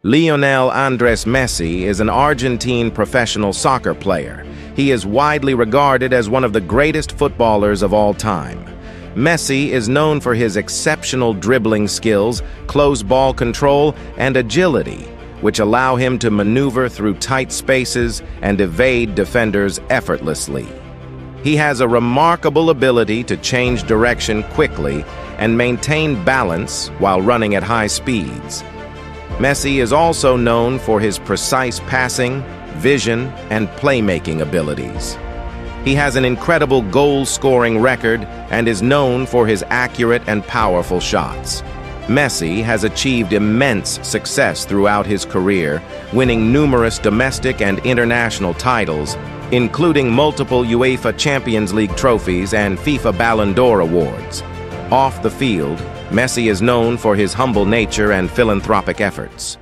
Lionel Andrés Messi is an Argentine professional soccer player. He is widely regarded as one of the greatest footballers of all time. Messi is known for his exceptional dribbling skills, close ball control, and agility, which allow him to maneuver through tight spaces and evade defenders effortlessly. He has a remarkable ability to change direction quickly and maintain balance while running at high speeds. Messi is also known for his precise passing, vision, and playmaking abilities. He has an incredible goal-scoring record and is known for his accurate and powerful shots. Messi has achieved immense success throughout his career, winning numerous domestic and international titles, including multiple UEFA Champions League trophies and FIFA Ballon d'Or awards. Off the field, Messi is known for his humble nature and philanthropic efforts.